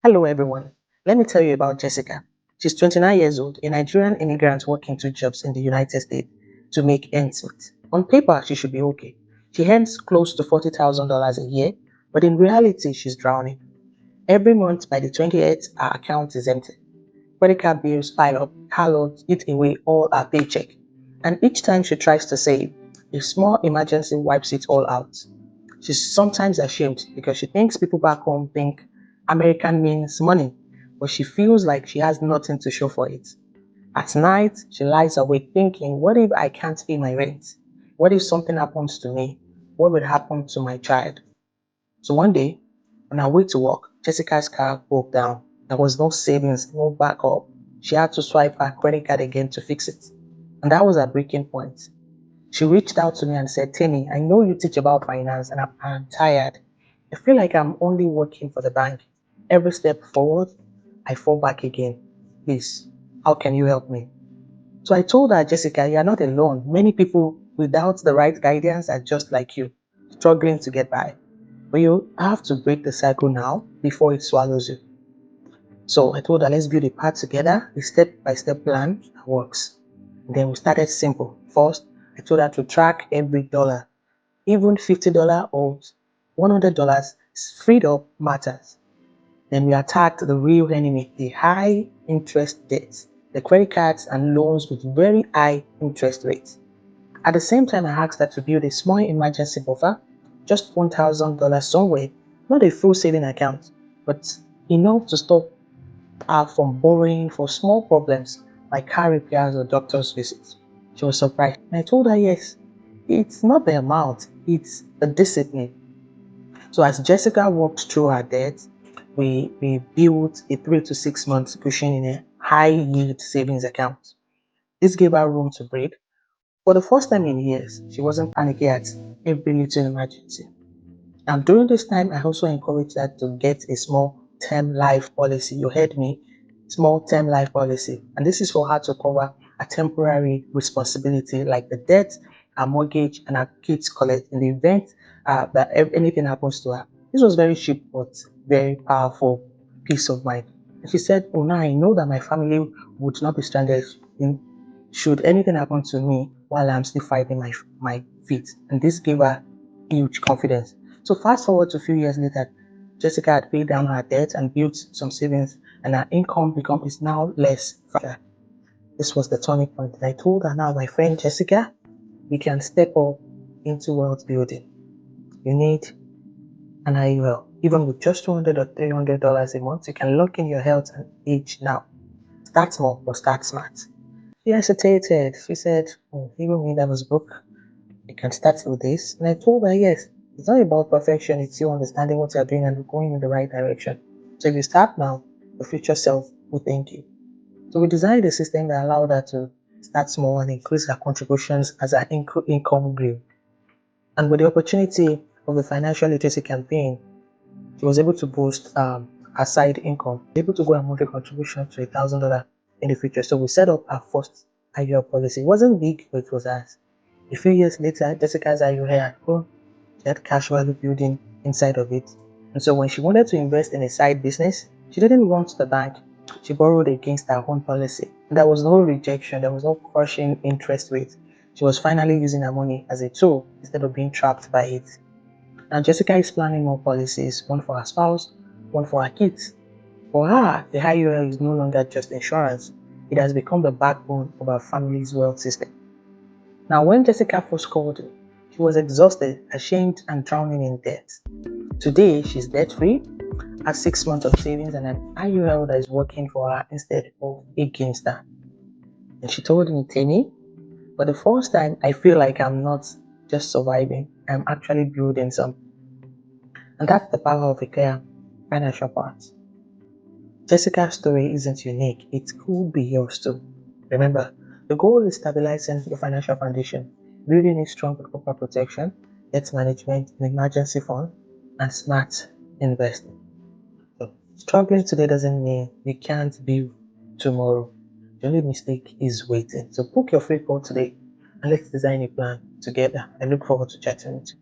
Hello, everyone. Let me tell you about Jessica. She's 29 years old, a Nigerian immigrant working two jobs in the United States to make ends meet. On paper, she should be okay. She earns close to $40,000 a year, but in reality, she's drowning. Every month by the 28th, her account is empty. Credit card bills pile up, car loans eat away all her paycheck. And each time she tries to save, a small emergency wipes it all out. She's sometimes ashamed because she thinks people back home think American means money, but she feels like she has nothing to show for it. At night, she lies awake thinking, what if I can't pay my rent? What if something happens to me? What would happen to my child? So one day, on her way to work, Jessica's car broke down. There was no savings, no backup. She had to swipe her credit card again to fix it. And that was her breaking point. She reached out to me and said, Timmy, I know you teach about finance and I'm tired. I feel like I'm only working for the bank. Every step forward, I fall back again. Please, how can you help me? So I told her, Jessica, you are not alone. Many people without the right guidance are just like you, struggling to get by. But you have to break the cycle now before it swallows you. So I told her, let's build a path together, a step-by-step plan that works. Then we started simple. First, I told her to track every dollar, even $50 or $100 freed up matters. Then we attacked the real enemy, the high interest debts, the credit cards and loans with very high interest rates. At the same time, I asked her to build a small emergency buffer, just $1,000 somewhere, not a full saving account, but enough to stop her from borrowing for small problems like car repairs or doctor's visits. She was surprised. And I told her, yes, it's not the amount, it's the discipline. So as Jessica walked through her debt, we built a 3 to 6 months cushion in a high yield savings account. This gave her room to breathe. For the first time in years, she wasn't panicking at every little emergency. And during this time, I also encouraged her to get a small term life policy. You heard me, small term life policy. And this is for her to cover a temporary responsibility like the debt, her mortgage, and her kids' college in the event that anything happens to her. This was very cheap, but very powerful peace of mind. And she said, oh, now I know that my family would not be stranded in, should anything happen to me while I'm still fighting my feet. And this gave her huge confidence. So fast forward to a few years later, Jessica had paid down her debt and built some savings, and her income is now less. This was the turning point. And I told her, now, my friend Jessica, we can step up into wealth building. You need an IUL. Even with just $200 or $300 a month, you can lock in your health and age now. Start small, but start smart. She hesitated. She said, oh, even me that was broke, you can start with this. And I told her, yes, it's not about perfection, it's you understanding what you're doing and going in the right direction. So if you start now, your future self will thank you. So we designed a system that allowed her to start small and increase her contributions as her income grew. And with the opportunity of the financial literacy campaign, she was able to boost her side income, able to go and make a contribution to $1,000 in the future. So we set up our first IUL policy. It wasn't big, but it was ours. A few years later, Jessica's IUL had grown. She had cash value building inside of it. And so when she wanted to invest in a side business, she didn't run to the bank. She borrowed against her own policy. And there was no rejection, there was no crushing interest rate. She was finally using her money as a tool instead of being trapped by it. Now Jessica is planning more policies, one for her spouse, one for her kids. For her, the IUL is no longer just insurance. It has become the backbone of her family's wealth system. Now, when Jessica first called me, she was exhausted, ashamed, and drowning in debt. Today, she's debt-free, has 6 months of savings, and an IUL that is working for her instead of against her. And she told me, Timmy, for the first time, I feel like I'm not just surviving, I'm actually building something. And that's the power of a clear financial path. Jessica's story isn't unique, it could be yours too. Remember, the goal is stabilizing your financial foundation, building a strong proper protection, debt management, an emergency fund, and smart investing. So, struggling today doesn't mean you can't build tomorrow. The only mistake is waiting. So book your free call today and let's design a plan together. I look forward to chatting with you.